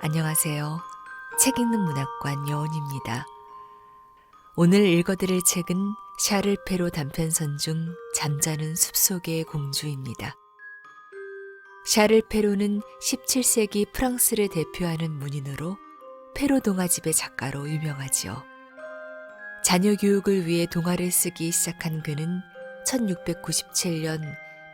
안녕하세요. 책 읽는 문학관 여운입니다. 오늘 읽어드릴 책은 샤를 페로 단편선 중 잠자는 숲속의 공주입니다. 샤를 페로는 17세기 프랑스를 대표하는 문인으로 페로 동화집의 작가로 유명하지요. 자녀 교육을 위해 동화를 쓰기 시작한 그는 1697년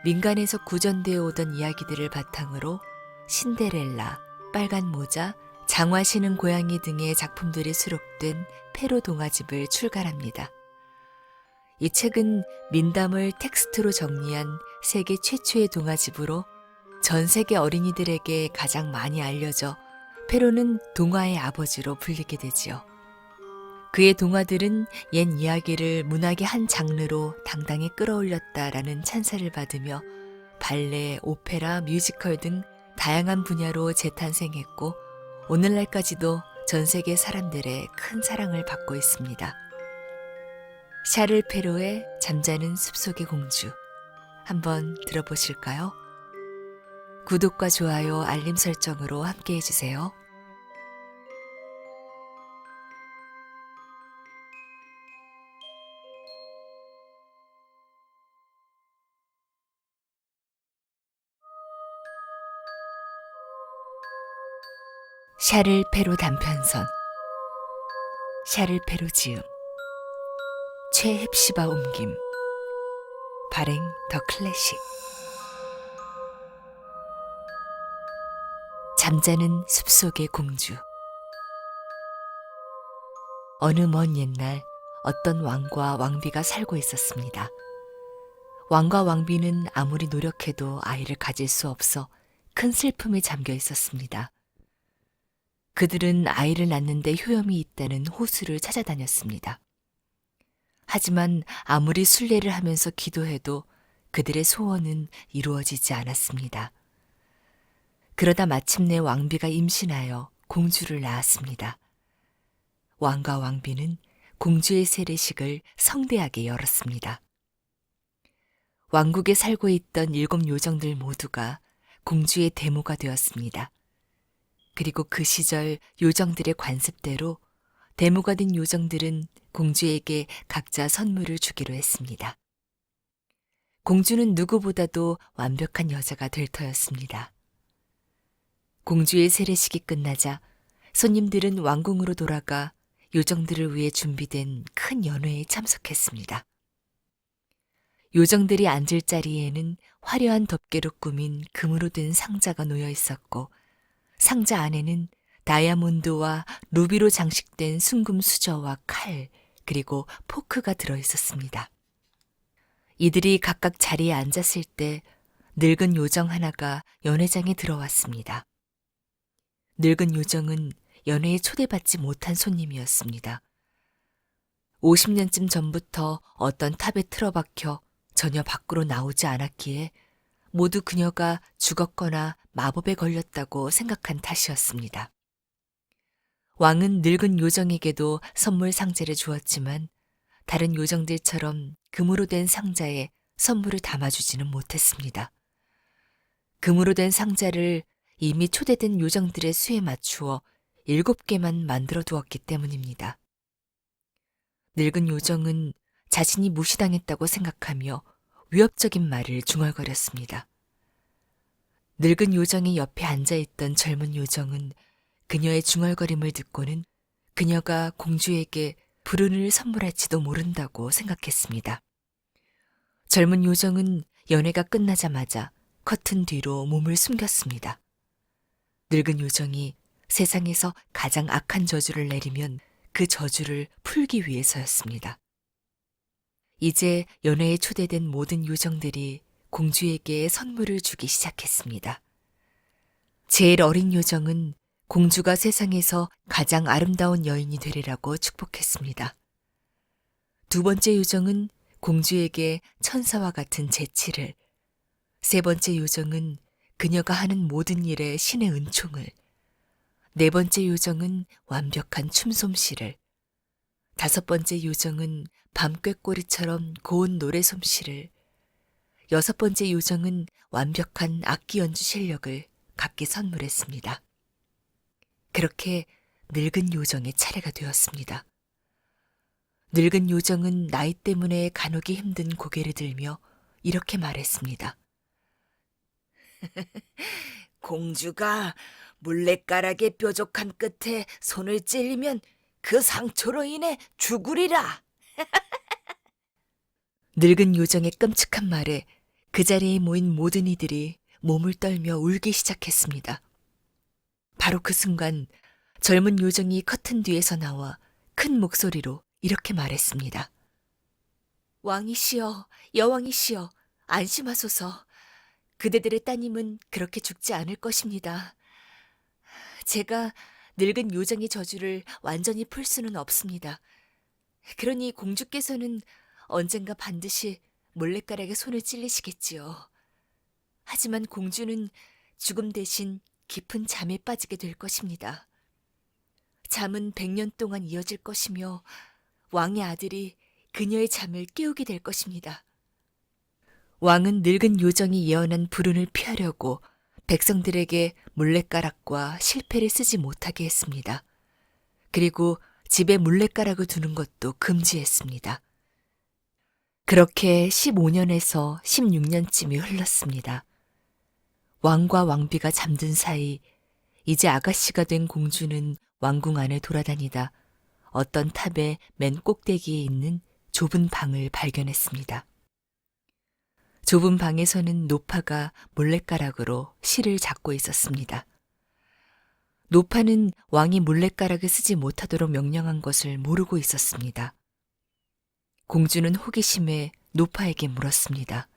민간에서 구전되어 오던 이야기들을 바탕으로 신데렐라, 빨간 모자, 장화 신은 고양이 등의 작품들이 수록된 페로 동화집을 출간합니다. 이 책은 민담을 텍스트로 정리한 세계 최초의 동화집으로 전 세계 어린이들에게 가장 많이 알려져 페로는 동화의 아버지로 불리게 되지요. 그의 동화들은 옛 이야기를 문학의 한 장르로 당당히 끌어올렸다라는 찬사를 받으며 발레, 오페라, 뮤지컬 등 다양한 분야로 재탄생했고 오늘날까지도 전 세계 사람들의 큰 사랑을 받고 있습니다. 샤를 페로의 잠자는 숲속의 공주, 한번 들어보실까요? 구독과 좋아요, 알림 설정으로 함께 해주세요. 샤를 페로 단편선, 샤를 페로 지음, 최헵시바 옮김, 발행 더 클래식. 잠자는 숲속의 공주. 어느 먼 옛날 어떤 왕과 왕비가 살고 있었습니다. 왕과 왕비는 아무리 노력해도 아이를 가질 수 없어 큰 슬픔에 잠겨 있었습니다. 그들은 아이를 낳는데 효염이 있다는 호수를 찾아다녔습니다. 하지만 아무리 순례를 하면서 기도해도 그들의 소원은 이루어지지 않았습니다. 그러다 마침내 왕비가 임신하여 공주를 낳았습니다. 왕과 왕비는 공주의 세례식을 성대하게 열었습니다. 왕국에 살고 있던 7 요정들 모두가 공주의 대모가 되었습니다. 그리고 그 시절 요정들의 관습대로 대모가 된 요정들은 공주에게 각자 선물을 주기로 했습니다. 공주는 누구보다도 완벽한 여자가 될 터였습니다. 공주의 세례식이 끝나자 손님들은 왕궁으로 돌아가 요정들을 위해 준비된 큰 연회에 참석했습니다. 요정들이 앉을 자리에는 화려한 덮개로 꾸민 금으로 된 상자가 놓여 있었고 상자 안에는 다이아몬드와 루비로 장식된 순금 수저와 칼, 그리고 포크가 들어 있었습니다. 이들이 각각 자리에 앉았을 때 늙은 요정 하나가 연회장에 들어왔습니다. 늙은 요정은 연회에 초대받지 못한 손님이었습니다. 50년쯤 전부터 어떤 탑에 틀어박혀 전혀 밖으로 나오지 않았기에 모두 그녀가 죽었거나 마법에 걸렸다고 생각한 탓이었습니다. 왕은 늙은 요정에게도 선물 상자를 주었지만 다른 요정들처럼 금으로 된 상자에 선물을 담아주지는 못했습니다. 금으로 된 상자를 이미 초대된 요정들의 수에 맞추어 7개만 만들어 두었기 때문입니다. 늙은 요정은 자신이 무시당했다고 생각하며 위협적인 말을 중얼거렸습니다. 늙은 요정의 옆에 앉아있던 젊은 요정은 그녀의 중얼거림을 듣고는 그녀가 공주에게 불운을 선물할지도 모른다고 생각했습니다. 젊은 요정은 연회가 끝나자마자 커튼 뒤로 몸을 숨겼습니다. 늙은 요정이 세상에서 가장 악한 저주를 내리면 그 저주를 풀기 위해서였습니다. 이제 연회에 초대된 모든 요정들이 공주에게 선물을 주기 시작했습니다. 제일 어린 요정은 공주가 세상에서 가장 아름다운 여인이 되리라고 축복했습니다. 2번째 요정은 공주에게 천사와 같은 재치를, 3번째 요정은 그녀가 하는 모든 일에 신의 은총을, 4번째 요정은 완벽한 춤솜씨를, 5번째 요정은 밤꾀꼬리처럼 고운 노래 솜씨를, 6번째 요정은 완벽한 악기 연주 실력을 각기 선물했습니다. 그렇게 늙은 요정의 차례가 되었습니다. 늙은 요정은 나이 때문에 가누기 힘든 고개를 들며 이렇게 말했습니다. 공주가 물레가락의 뾰족한 끝에 손을 찔리면 그 상처로 인해 죽으리라. 늙은 요정의 끔찍한 말에 그 자리에 모인 모든 이들이 몸을 떨며 울기 시작했습니다. 바로 그 순간 젊은 요정이 커튼 뒤에서 나와 큰 목소리로 이렇게 말했습니다. 왕이시여, 여왕이시여, 안심하소서. 그대들의 따님은 그렇게 죽지 않을 것입니다. 제가 늙은 요정의 저주를 완전히 풀 수는 없습니다. 그러니 공주께서는 언젠가 반드시 몰래가락에 손을 찔리시겠지요. 하지만 공주는 죽음 대신 깊은 잠에 빠지게 될 것입니다. 잠은 100년 동안 이어질 것이며 왕의 아들이 그녀의 잠을 깨우게 될 것입니다. 왕은 늙은 요정이 예언한 불운을 피하려고 백성들에게 몰래가락과 실패를 쓰지 못하게 했습니다. 그리고 집에 몰래가락을 두는 것도 금지했습니다. 그렇게 15년에서 16년쯤이 흘렀습니다. 왕과 왕비가 잠든 사이 이제 아가씨가 된 공주는 왕궁 안을 돌아다니다 어떤 탑의 맨 꼭대기에 있는 좁은 방을 발견했습니다. 좁은 방에서는 노파가 몰래가락으로 실을 잡고 있었습니다. 노파는 왕이 몰래가락을 쓰지 못하도록 명령한 것을 모르고 있었습니다. 공주는 호기심에 노파에게 물었습니다.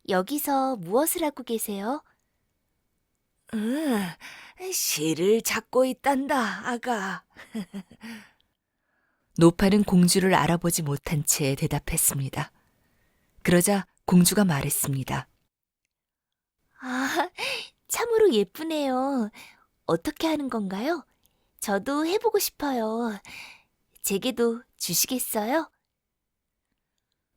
여기서 무엇을 하고 계세요? 실을 잡고 있단다, 아가. 노파는 공주를 알아보지 못한 채 대답했습니다. 그러자 공주가 말했습니다. 아, 참으로 예쁘네요. 어떻게 하는 건가요? 저도 해보고 싶어요. 제게도 주시겠어요?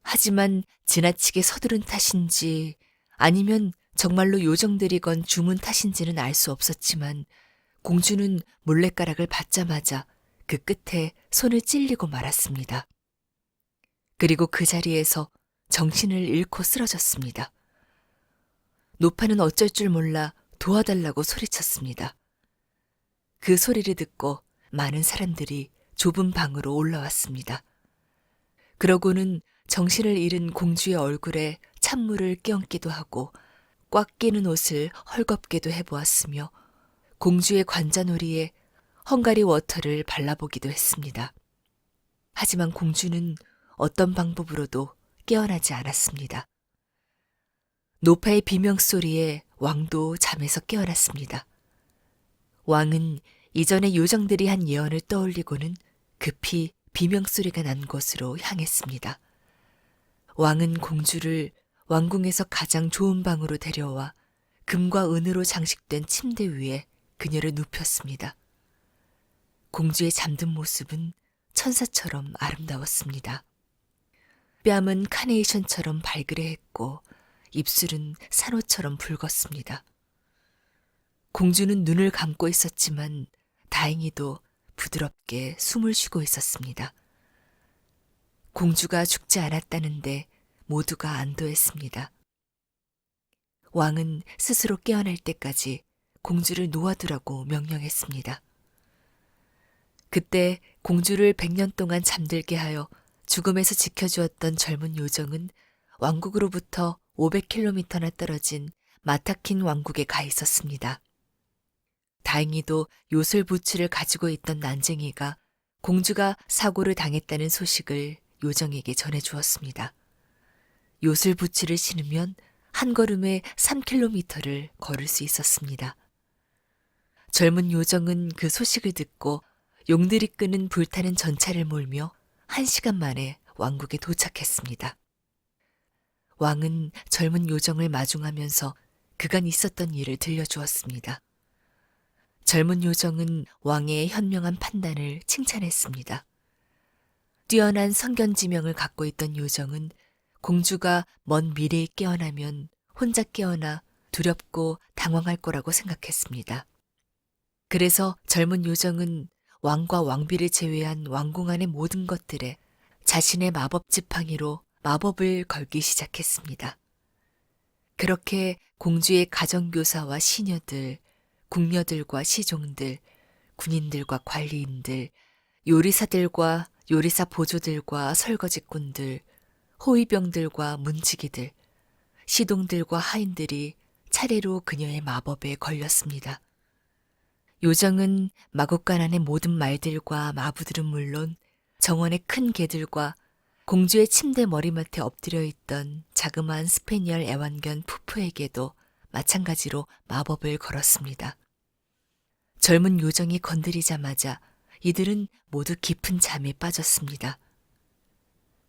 하지만 지나치게 서두른 탓인지 아니면 정말로 요정들이건 주문 탓인지는 알 수 없었지만 공주는 몰래가락을 받자마자 그 끝에 손을 찔리고 말았습니다. 그리고 그 자리에서 정신을 잃고 쓰러졌습니다. 노파는 어쩔 줄 몰라 도와달라고 소리쳤습니다. 그 소리를 듣고 많은 사람들이 좁은 방으로 올라왔습니다. 그러고는 정신을 잃은 공주의 얼굴에 찬물을 끼얹기도 하고 꽉 끼는 옷을 헐겁게도 해보았으며 공주의 관자놀이에 헝가리 워터를 발라보기도 했습니다. 하지만 공주는 어떤 방법으로도 깨어나지 않았습니다. 노파의 비명소리에 왕도 잠에서 깨어났습니다. 왕은 이전에 요정들이 한 예언을 떠올리고는 급히 비명소리가 난 곳으로 향했습니다. 왕은 공주를 왕궁에서 가장 좋은 방으로 데려와 금과 은으로 장식된 침대 위에 그녀를 눕혔습니다. 공주의 잠든 모습은 천사처럼 아름다웠습니다. 뺨은 카네이션처럼 발그레했고 입술은 산호처럼 붉었습니다. 공주는 눈을 감고 있었지만 다행히도 부드럽게 숨을 쉬고 있었습니다. 공주가 죽지 않았다는데 모두가 안도했습니다. 왕은 스스로 깨어날 때까지 공주를 놓아두라고 명령했습니다. 그때 공주를 100년 동안 잠들게 하여 죽음에서 지켜주었던 젊은 요정은 왕국으로부터 500km나 떨어진 마타킨 왕국에 가 있었습니다. 다행히도 요술부츠를 가지고 있던 난쟁이가 공주가 사고를 당했다는 소식을 요정에게 전해주었습니다. 요술부츠를 신으면 한 걸음에 3km를 걸을 수 있었습니다. 젊은 요정은 그 소식을 듣고 용들이 끄는 불타는 전차를 몰며 1시간 만에 왕국에 도착했습니다. 왕은 젊은 요정을 마중하면서 그간 있었던 일을 들려주었습니다. 젊은 요정은 왕의 현명한 판단을 칭찬했습니다. 뛰어난 선견지명을 갖고 있던 요정은 공주가 먼 미래에 깨어나면 혼자 깨어나 두렵고 당황할 거라고 생각했습니다. 그래서 젊은 요정은 왕과 왕비를 제외한 왕궁 안의 모든 것들에 자신의 마법 지팡이로 마법을 걸기 시작했습니다. 그렇게 공주의 가정교사와 시녀들, 궁녀들과 시종들, 군인들과 관리인들, 요리사들과 요리사 보조들과 설거지꾼들, 호위병들과 문지기들, 시동들과 하인들이 차례로 그녀의 마법에 걸렸습니다. 요정은 마곡간 안의 모든 말들과 마부들은 물론 정원의 큰 개들과 공주의 침대 머리맡에 엎드려 있던 자그마한 스페니얼 애완견 푸푸에게도 마찬가지로 마법을 걸었습니다. 젊은 요정이 건드리자마자 이들은 모두 깊은 잠에 빠졌습니다.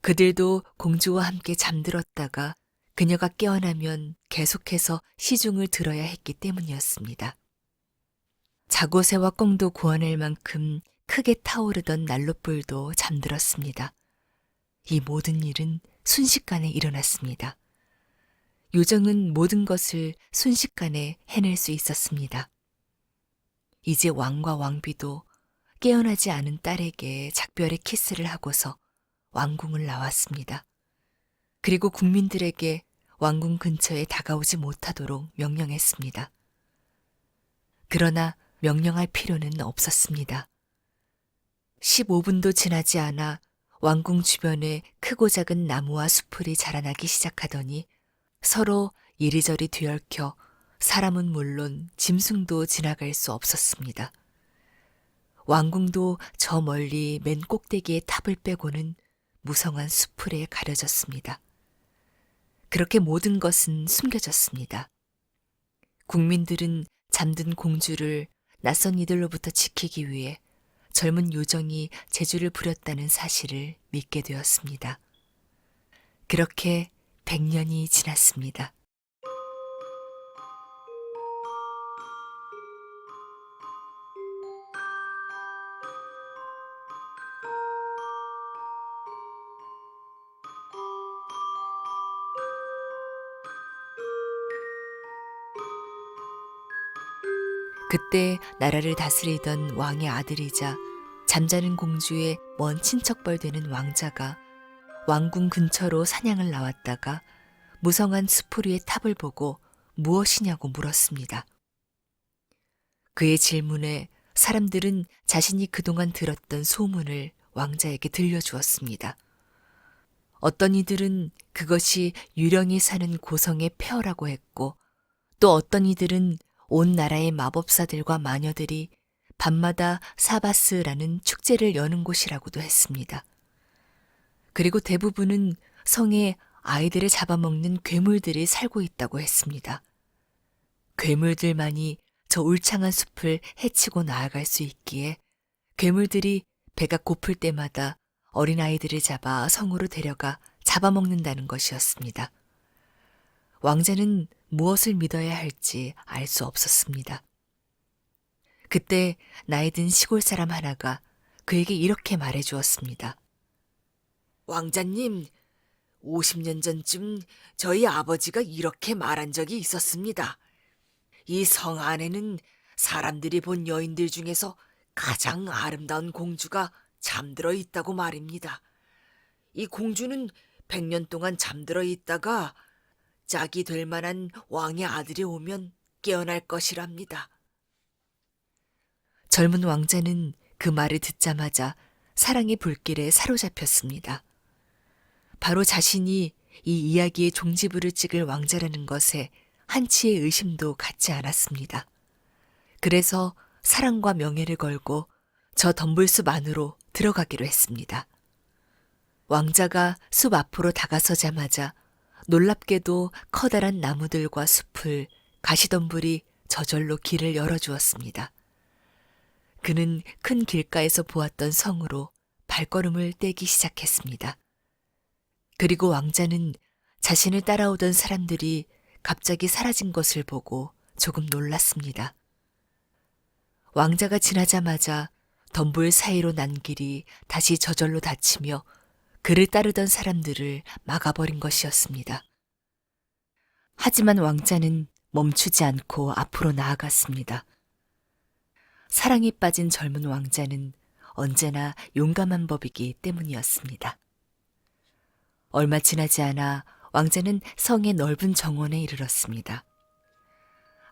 그들도 공주와 함께 잠들었다가 그녀가 깨어나면 계속해서 시중을 들어야 했기 때문이었습니다. 자고새와 꽁도 구워낼 만큼 크게 타오르던 난로불도 잠들었습니다. 이 모든 일은 순식간에 일어났습니다. 요정은 모든 것을 순식간에 해낼 수 있었습니다. 이제 왕과 왕비도 깨어나지 않은 딸에게 작별의 키스를 하고서 왕궁을 나왔습니다. 그리고 국민들에게 왕궁 근처에 다가오지 못하도록 명령했습니다. 그러나 명령할 필요는 없었습니다. 15분도 지나지 않아 왕궁 주변에 크고 작은 나무와 수풀이 자라나기 시작하더니 서로 이리저리 뒤얽혀 사람은 물론 짐승도 지나갈 수 없었습니다. 왕궁도 저 멀리 맨 꼭대기의 탑을 빼고는 무성한 수풀에 가려졌습니다. 그렇게 모든 것은 숨겨졌습니다. 국민들은 잠든 공주를 낯선 이들로부터 지키기 위해 젊은 요정이 재주를 부렸다는 사실을 믿게 되었습니다. 그렇게 100년이 지났습니다. 그때 나라를 다스리던 왕의 아들이자 잠자는 공주의 먼 친척벌 되는 왕자가 왕궁 근처로 사냥을 나왔다가 무성한 수풀 위의 탑을 보고 무엇이냐고 물었습니다. 그의 질문에 사람들은 자신이 그동안 들었던 소문을 왕자에게 들려주었습니다. 어떤 이들은 그것이 유령이 사는 고성의 폐허라고 했고, 또 어떤 이들은 온 나라의 마법사들과 마녀들이 밤마다 사바스라는 축제를 여는 곳이라고도 했습니다. 그리고 대부분은 성에 아이들을 잡아먹는 괴물들이 살고 있다고 했습니다. 괴물들만이 저 울창한 숲을 헤치고 나아갈 수 있기에 괴물들이 배가 고플 때마다 어린아이들을 잡아 성으로 데려가 잡아먹는다는 것이었습니다. 왕자는 무엇을 믿어야 할지 알 수 없었습니다. 그때 나이 든 시골 사람 하나가 그에게 이렇게 말해 주었습니다. 왕자님, 50년 전쯤 저희 아버지가 이렇게 말한 적이 있었습니다. 이 성 안에는 사람들이 본 여인들 중에서 가장 아름다운 공주가 잠들어 있다고 말입니다. 이 공주는 100년 동안 잠들어 있다가 짝이 될 만한 왕의 아들이 오면 깨어날 것이랍니다. 젊은 왕자는 그 말을 듣자마자 사랑의 불길에 사로잡혔습니다. 바로 자신이 이 이야기의 종지부를 찍을 왕자라는 것에 한치의 의심도 갖지 않았습니다. 그래서 사랑과 명예를 걸고 저 덤불숲 안으로 들어가기로 했습니다. 왕자가 숲 앞으로 다가서자마자 놀랍게도 커다란 나무들과 숲을 가시덤불이 저절로 길을 열어주었습니다. 그는 큰 길가에서 보았던 성으로 발걸음을 떼기 시작했습니다. 그리고 왕자는 자신을 따라오던 사람들이 갑자기 사라진 것을 보고 조금 놀랐습니다. 왕자가 지나자마자 덤불 사이로 난 길이 다시 저절로 닫히며 그를 따르던 사람들을 막아버린 것이었습니다. 하지만 왕자는 멈추지 않고 앞으로 나아갔습니다. 사랑에 빠진 젊은 왕자는 언제나 용감한 법이기 때문이었습니다. 얼마 지나지 않아 왕자는 성의 넓은 정원에 이르렀습니다.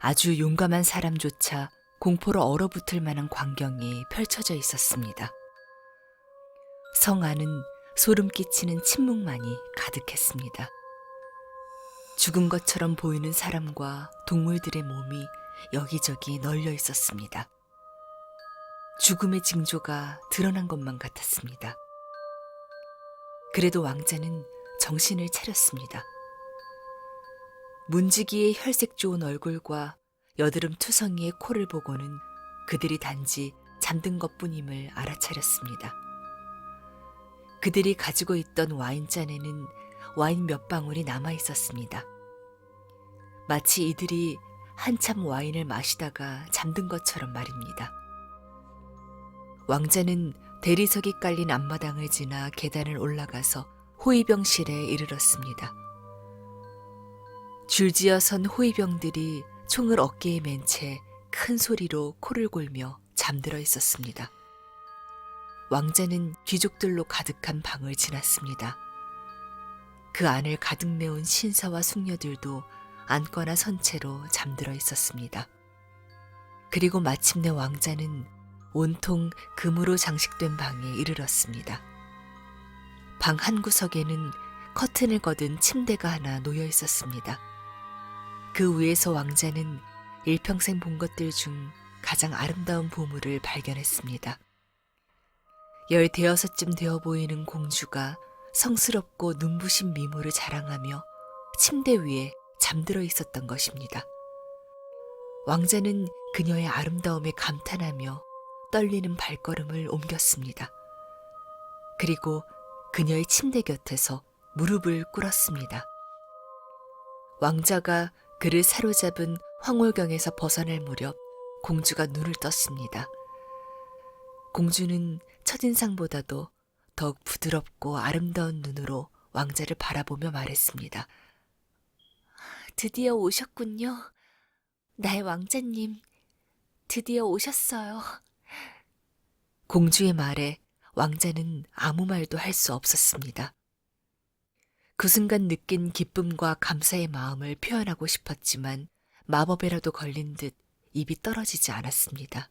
아주 용감한 사람조차 공포로 얼어붙을 만한 광경이 펼쳐져 있었습니다. 성 안은 소름 끼치는 침묵만이 가득했습니다. 죽은 것처럼 보이는 사람과 동물들의 몸이 여기저기 널려 있었습니다. 죽음의 징조가 드러난 것만 같았습니다. 그래도 왕자는 정신을 차렸습니다. 문지기의 혈색 좋은 얼굴과 여드름 투성이의 코를 보고는 그들이 단지 잠든 것뿐임을 알아차렸습니다. 그들이 가지고 있던 와인잔에는 와인 몇 방울이 남아 있었습니다. 마치 이들이 한참 와인을 마시다가 잠든 것처럼 말입니다. 왕자는 대리석이 깔린 앞마당을 지나 계단을 올라가서 호위병실에 이르렀습니다. 줄지어 선 호위병들이 총을 어깨에 맨 채 큰 소리로 코를 골며 잠들어 있었습니다. 왕자는 귀족들로 가득한 방을 지났습니다. 그 안을 가득 메운 신사와 숙녀들도 앉거나 선 채로 잠들어 있었습니다. 그리고 마침내 왕자는 온통 금으로 장식된 방에 이르렀습니다. 방 한 구석에는 커튼을 걷은 침대가 하나 놓여 있었습니다. 그 위에서 왕자는 일평생 본 것들 중 가장 아름다운 보물을 발견했습니다. 15쯤 되어 보이는 공주가 성스럽고 눈부신 미모를 자랑하며 침대 위에 잠들어 있었던 것입니다. 왕자는 그녀의 아름다움에 감탄하며 떨리는 발걸음을 옮겼습니다. 그리고 그녀의 침대 곁에서 무릎을 꿇었습니다. 왕자가 그를 사로잡은 황홀경에서 벗어날 무렵 공주가 눈을 떴습니다. 공주는 첫인상보다도 더욱 부드럽고 아름다운 눈으로 왕자를 바라보며 말했습니다. 드디어 오셨군요. 나의 왕자님, 드디어 오셨어요. 공주의 말에 왕자는 아무 말도 할 수 없었습니다. 그 순간 느낀 기쁨과 감사의 마음을 표현하고 싶었지만 마법에라도 걸린 듯 입이 떨어지지 않았습니다.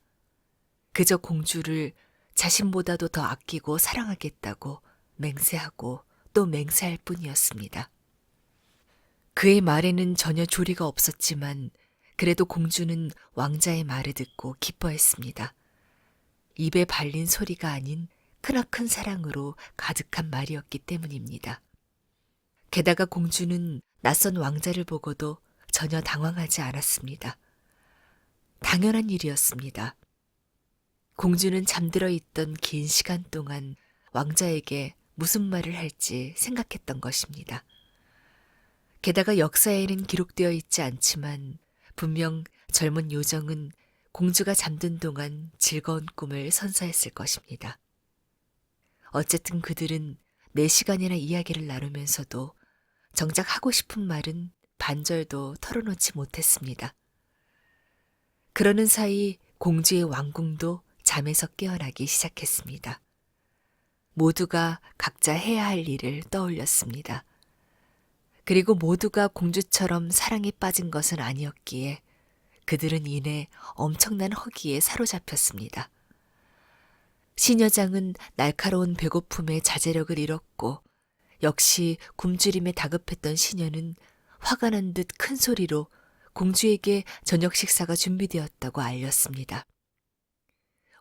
그저 공주를 자신보다도 더 아끼고 사랑하겠다고 맹세하고 또 맹세할 뿐이었습니다. 그의 말에는 전혀 조리가 없었지만 그래도 공주는 왕자의 말을 듣고 기뻐했습니다. 입에 발린 소리가 아닌 크나큰 사랑으로 가득한 말이었기 때문입니다. 게다가 공주는 낯선 왕자를 보고도 전혀 당황하지 않았습니다. 당연한 일이었습니다. 공주는 잠들어 있던 긴 시간 동안 왕자에게 무슨 말을 할지 생각했던 것입니다. 게다가 역사에는 기록되어 있지 않지만 분명 젊은 요정은 공주가 잠든 동안 즐거운 꿈을 선사했을 것입니다. 어쨌든 그들은 4시간이나 이야기를 나누면서도 정작 하고 싶은 말은 반절도 털어놓지 못했습니다. 그러는 사이 공주의 왕궁도 잠에서 깨어나기 시작했습니다. 모두가 각자 해야 할 일을 떠올렸습니다. 그리고 모두가 공주처럼 사랑에 빠진 것은 아니었기에 그들은 이내 엄청난 허기에 사로잡혔습니다. 시녀장은 날카로운 배고픔에 자제력을 잃었고 역시 굶주림에 다급했던 시녀는 화가 난 듯 큰 소리로 공주에게 저녁 식사가 준비되었다고 알렸습니다.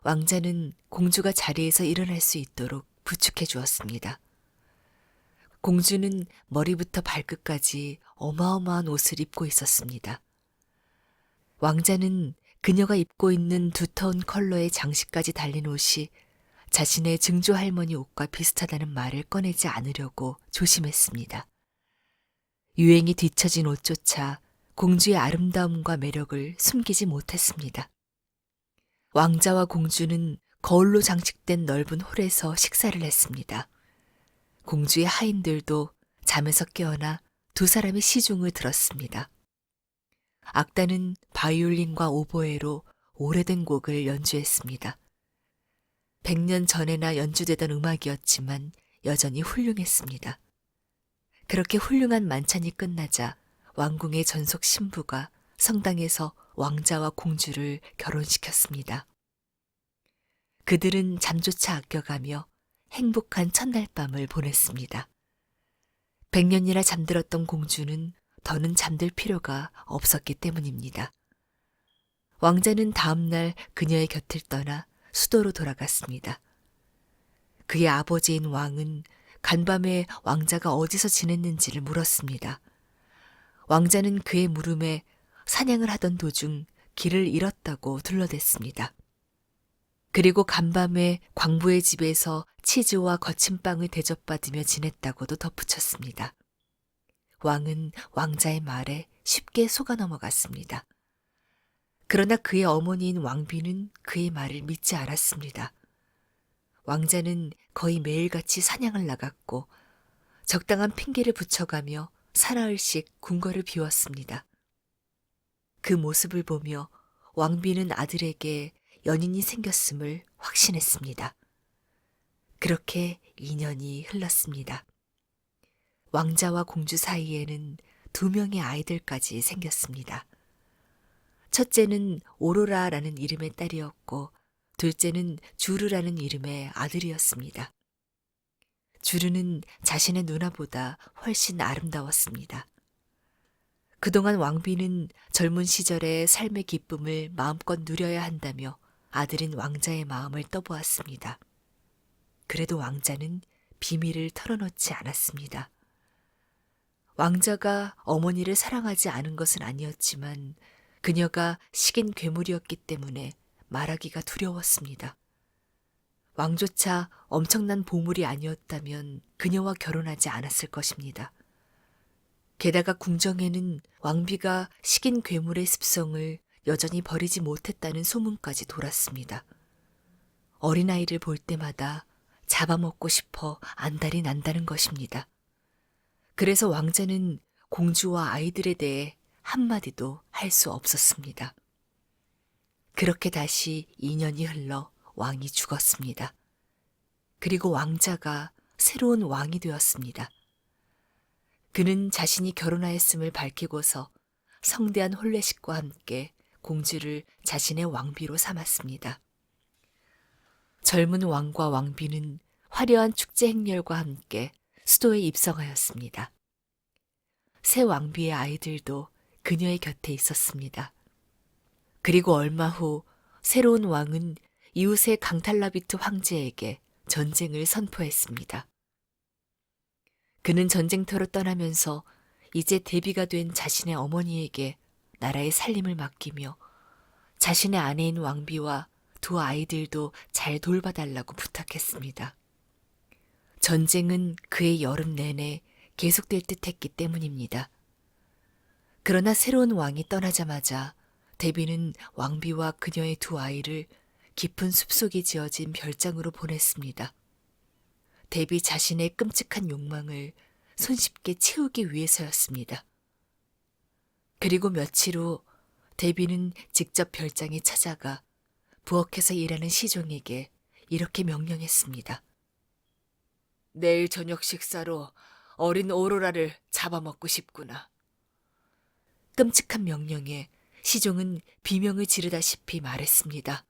왕자는 공주가 자리에서 일어날 수 있도록 부축해 주었습니다. 공주는 머리부터 발끝까지 어마어마한 옷을 입고 있었습니다. 왕자는 그녀가 입고 있는 두터운 컬러의 장식까지 달린 옷이 자신의 증조 할머니 옷과 비슷하다는 말을 꺼내지 않으려고 조심했습니다. 유행이 뒤처진 옷조차 공주의 아름다움과 매력을 숨기지 못했습니다. 왕자와 공주는 거울로 장식된 넓은 홀에서 식사를 했습니다. 공주의 하인들도 잠에서 깨어나 두 사람의 시중을 들었습니다. 악단은 바이올린과 오보에로 오래된 곡을 연주했습니다. 100년 전에나 연주되던 음악이었지만 여전히 훌륭했습니다. 그렇게 훌륭한 만찬이 끝나자 왕궁의 전속 신부가 성당에서 왕자와 공주를 결혼시켰습니다. 그들은 잠조차 아껴가며 행복한 첫날 밤을 보냈습니다. 100년이나 잠들었던 공주는 더는 잠들 필요가 없었기 때문입니다. 왕자는 다음날 그녀의 곁을 떠나 수도로 돌아갔습니다. 그의 아버지인 왕은 간밤에 왕자가 어디서 지냈는지를 물었습니다. 왕자는 그의 물음에 사냥을 하던 도중 길을 잃었다고 둘러댔습니다. 그리고 간밤에 광부의 집에서 치즈와 거친 빵을 대접받으며 지냈다고도 덧붙였습니다. 왕은 왕자의 말에 쉽게 속아 넘어갔습니다. 그러나 그의 어머니인 왕비는 그의 말을 믿지 않았습니다. 왕자는 거의 매일같이 사냥을 나갔고 적당한 핑계를 붙여가며 사나흘씩 궁궐을 비웠습니다. 그 모습을 보며 왕비는 아들에게 연인이 생겼음을 확신했습니다. 그렇게 2년이 흘렀습니다. 왕자와 공주 사이에는 2명의 아이들까지 생겼습니다. 첫째는 오로라라는 이름의 딸이었고 둘째는 주르라는 이름의 아들이었습니다. 주르는 자신의 누나보다 훨씬 아름다웠습니다. 그동안 왕비는 젊은 시절의 삶의 기쁨을 마음껏 누려야 한다며 아들인 왕자의 마음을 떠보았습니다. 그래도 왕자는 비밀을 털어놓지 않았습니다. 왕자가 어머니를 사랑하지 않은 것은 아니었지만 그녀가 식인 괴물이었기 때문에 말하기가 두려웠습니다. 왕조차 엄청난 보물이 아니었다면 그녀와 결혼하지 않았을 것입니다. 게다가 궁정에는 왕비가 식인 괴물의 습성을 여전히 버리지 못했다는 소문까지 돌았습니다. 어린아이를 볼 때마다 잡아먹고 싶어 안달이 난다는 것입니다. 그래서 왕자는 공주와 아이들에 대해 한마디도 할 수 없었습니다. 그렇게 다시 2년이 흘러 왕이 죽었습니다. 그리고 왕자가 새로운 왕이 되었습니다. 그는 자신이 결혼하였음을 밝히고서 성대한 혼례식과 함께 공주를 자신의 왕비로 삼았습니다. 젊은 왕과 왕비는 화려한 축제 행렬과 함께 수도에 입성하였습니다. 새 왕비의 아이들도 그녀의 곁에 있었습니다. 그리고 얼마 후 새로운 왕은 이웃의 강탈라비트 황제에게 전쟁을 선포했습니다. 그는 전쟁터로 떠나면서 이제 대비가 된 자신의 어머니에게 나라의 살림을 맡기며 자신의 아내인 왕비와 2 아이들도 잘 돌봐달라고 부탁했습니다. 전쟁은 그의 여름 내내 계속될 듯 했기 때문입니다. 그러나 새로운 왕이 떠나자마자 데비는 왕비와 그녀의 2 아이를 깊은 숲속에 지어진 별장으로 보냈습니다. 데비 자신의 끔찍한 욕망을 손쉽게 채우기 위해서였습니다. 그리고 며칠 후 데비는 직접 별장에 찾아가 부엌에서 일하는 시종에게 이렇게 명령했습니다. 내일 저녁 식사로 어린 오로라를 잡아먹고 싶구나. 끔찍한 명령에 시종은 비명을 지르다시피 말했습니다.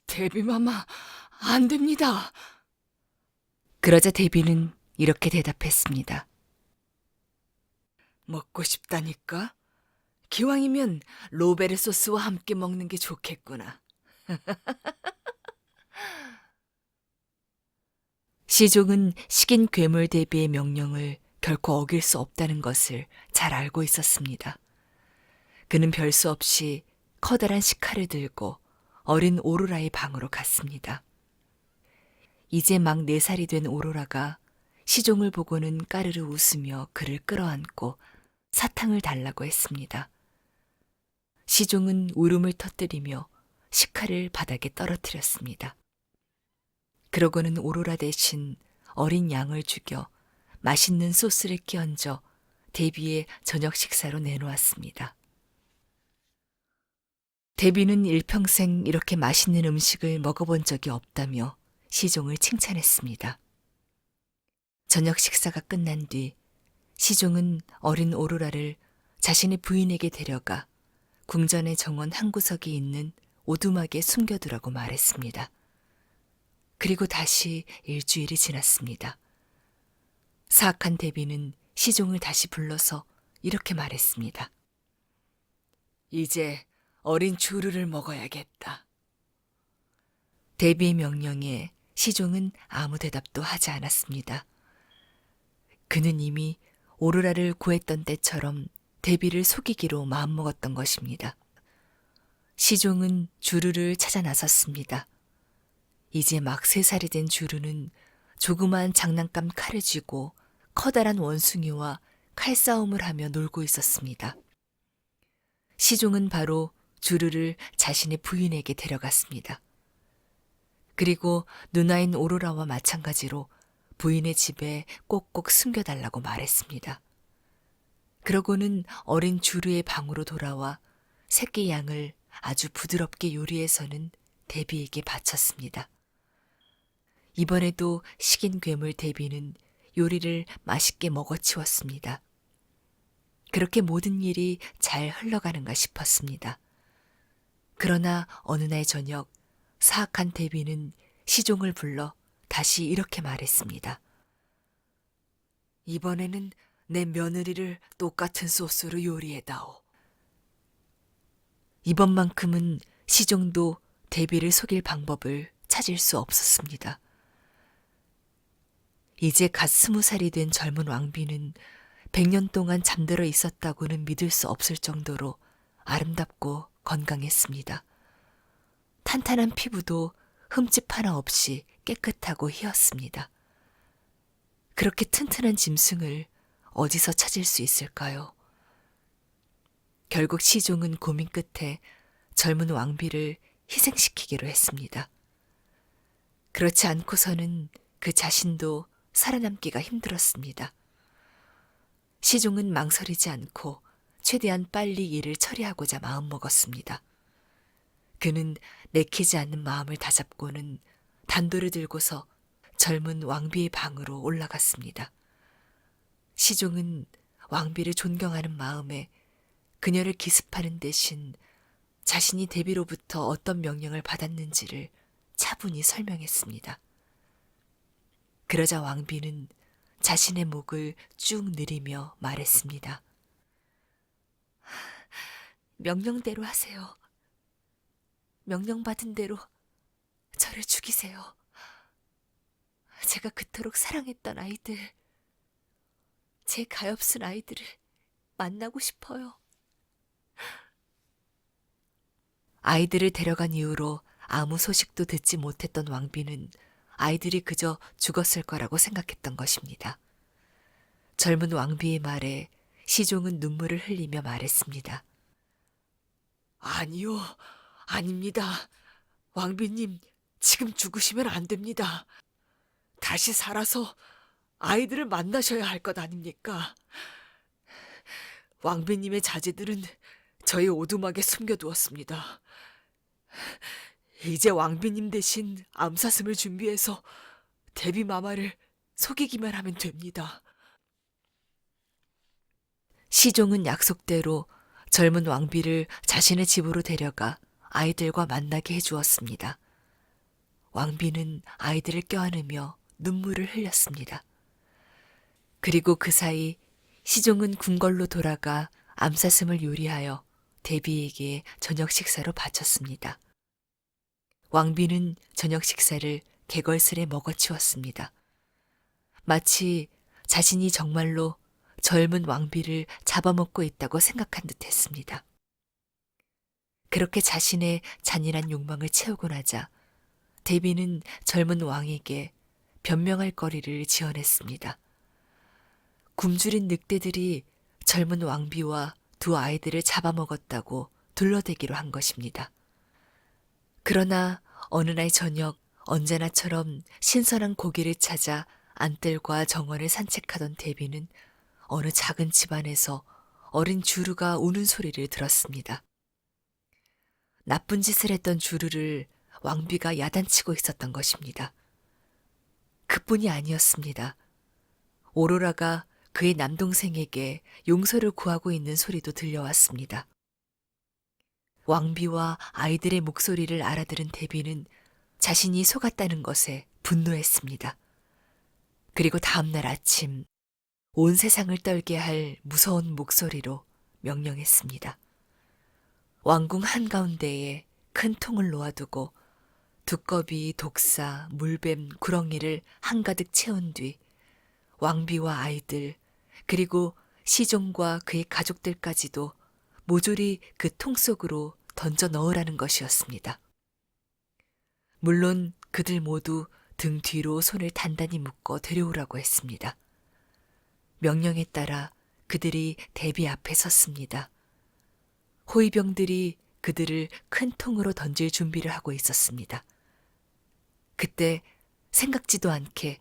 데비마마, 안 됩니다. 그러자 데비는 이렇게 대답했습니다. 먹고 싶다니까? 기왕이면 로베르 소스와 함께 먹는 게 좋겠구나. 시종은 식인 괴물 데비의 명령을 결코 어길 수 없다는 것을 잘 알고 있었습니다. 그는 별수 없이 커다란 식칼을 들고 어린 오로라의 방으로 갔습니다. 이제 막 4살이 된 오로라가 시종을 보고는 까르르 웃으며 그를 끌어안고 사탕을 달라고 했습니다. 시종은 울음을 터뜨리며 식칼을 바닥에 떨어뜨렸습니다. 그러고는 오로라 대신 어린 양을 죽여 맛있는 소스를 끼얹어 데비의 저녁 식사로 내놓았습니다. 데비는 일평생 이렇게 맛있는 음식을 먹어본 적이 없다며 시종을 칭찬했습니다. 저녁 식사가 끝난 뒤 시종은 어린 오로라를 자신의 부인에게 데려가 궁전의 정원 한 구석에 있는 오두막에 숨겨두라고 말했습니다. 그리고 다시 일주일이 지났습니다. 사악한 데비는 시종을 다시 불러서 이렇게 말했습니다. 이제 어린 주르를 먹어야겠다. 데비의 명령에 시종은 아무 대답도 하지 않았습니다. 그는 이미 오로라를 구했던 때처럼 데비를 속이기로 마음먹었던 것입니다. 시종은 주르를 찾아 나섰습니다. 이제 막 3살이 된 주르는 조그마한 장난감 칼을 쥐고 커다란 원숭이와 칼싸움을 하며 놀고 있었습니다. 시종은 바로 주르를 자신의 부인에게 데려갔습니다. 그리고 누나인 오로라와 마찬가지로 부인의 집에 꼭꼭 숨겨달라고 말했습니다. 그러고는 어린 주르의 방으로 돌아와 새끼 양을 아주 부드럽게 요리해서는 데비에게 바쳤습니다. 이번에도 식인 괴물 데비는 요리를 맛있게 먹어치웠습니다. 그렇게 모든 일이 잘 흘러가는가 싶었습니다. 그러나 어느 날 저녁 사악한 데비는 시종을 불러 다시 이렇게 말했습니다. 이번에는 내 며느리를 똑같은 소스로 요리해다오. 이번만큼은 시종도 데비를 속일 방법을 찾을 수 없었습니다. 이제 갓 20살이 된 젊은 왕비는 100년 동안 잠들어 있었다고는 믿을 수 없을 정도로 아름답고 건강했습니다. 탄탄한 피부도 흠집 하나 없이 깨끗하고 희었습니다. 그렇게 튼튼한 짐승을 어디서 찾을 수 있을까요? 결국 시종은 고민 끝에 젊은 왕비를 희생시키기로 했습니다. 그렇지 않고서는 그 자신도 살아남기가 힘들었습니다. 시종은 망설이지 않고 최대한 빨리 일을 처리하고자 마음먹었습니다. 그는 내키지 않는 마음을 다잡고는 단도를 들고서 젊은 왕비의 방으로 올라갔습니다. 시종은 왕비를 존경하는 마음에 그녀를 기습하는 대신 자신이 데비로부터 어떤 명령을 받았는지를 차분히 설명했습니다. 그러자 왕비는 자신의 목을 쭉 내리며 말했습니다. 명령대로 하세요. 명령받은 대로 저를 죽이세요. 제가 그토록 사랑했던 아이들, 제 가엾은 아이들을 만나고 싶어요. 아이들을 데려간 이후로 아무 소식도 듣지 못했던 왕비는 아이들이 그저 죽었을 거라고 생각했던 것입니다. 젊은 왕비의 말에 시종은 눈물을 흘리며 말했습니다. 아니요, 아닙니다. 왕비님, 지금 죽으시면 안 됩니다. 다시 살아서 아이들을 만나셔야 할 것 아닙니까? 왕비님의 자제들은 저희 오두막에 숨겨두었습니다. 이제 왕비님 대신 암사슴을 준비해서 데비 마마를 속이기만 하면 됩니다. 시종은 약속대로 젊은 왕비를 자신의 집으로 데려가 아이들과 만나게 해주었습니다. 왕비는 아이들을 껴안으며 눈물을 흘렸습니다. 그리고 그 사이 시종은 궁궐로 돌아가 암사슴을 요리하여 데비에게 저녁 식사로 바쳤습니다. 왕비는 저녁 식사를 개걸스레 먹어치웠습니다. 마치 자신이 정말로 젊은 왕비를 잡아먹고 있다고 생각한 듯 했습니다. 그렇게 자신의 잔인한 욕망을 채우고 나자 데비는 젊은 왕에게 변명할 거리를 지어냈습니다. 굶주린 늑대들이 젊은 왕비와 두 아이들을 잡아먹었다고 둘러대기로 한 것입니다. 그러나 어느 날 저녁 언제나처럼 신선한 고기를 찾아 안뜰과 정원을 산책하던 데비는 어느 작은 집안에서 어린 주르가 우는 소리를 들었습니다. 나쁜 짓을 했던 주르를 왕비가 야단치고 있었던 것입니다. 그뿐이 아니었습니다. 오로라가 그의 남동생에게 용서를 구하고 있는 소리도 들려왔습니다. 왕비와 아이들의 목소리를 알아들은 데비는 자신이 속았다는 것에 분노했습니다. 그리고 다음날 아침 온 세상을 떨게 할 무서운 목소리로 명령했습니다. 왕궁 한가운데에 큰 통을 놓아두고 두꺼비, 독사, 물뱀, 구렁이를 한가득 채운 뒤 왕비와 아이들 그리고 시종과 그의 가족들까지도 모조리 그 통 속으로 던져 넣으라는 것이었습니다. 물론 그들 모두 등 뒤로 손을 단단히 묶어 데려오라고 했습니다. 명령에 따라 그들이 대비 앞에 섰습니다. 호위병들이 그들을 큰 통으로 던질 준비를 하고 있었습니다. 그때 생각지도 않게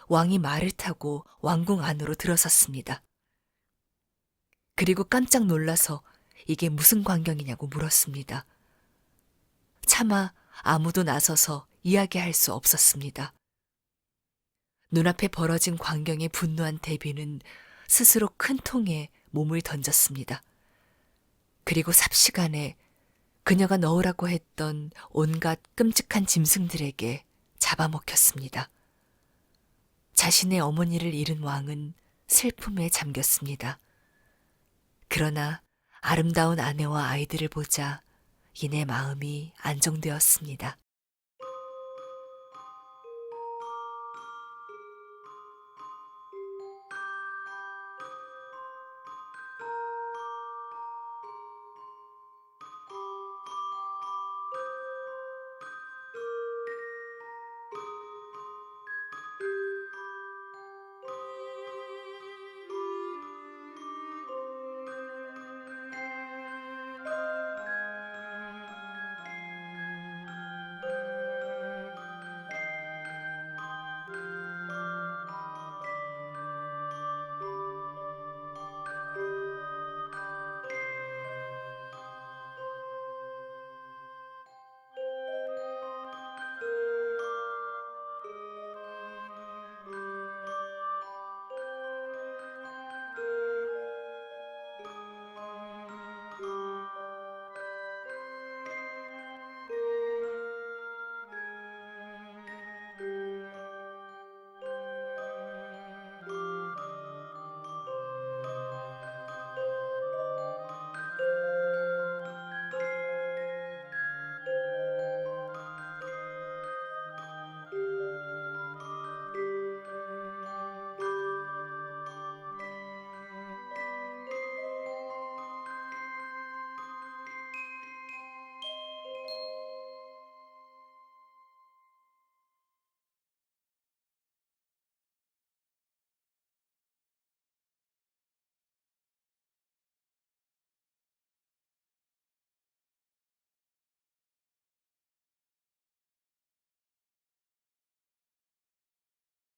왕이 말을 타고 왕궁 안으로 들어섰습니다. 그리고 깜짝 놀라서 이게 무슨 광경이냐고 물었습니다. 차마 아무도 나서서 이야기할 수 없었습니다. 눈앞에 벌어진 광경에 분노한 데비는 스스로 큰 통에 몸을 던졌습니다. 그리고 삽시간에 그녀가 넣으라고 했던 온갖 끔찍한 짐승들에게 잡아먹혔습니다. 자신의 어머니를 잃은 왕은 슬픔에 잠겼습니다. 그러나 아름다운 아내와 아이들을 보자 이내 마음이 안정되었습니다.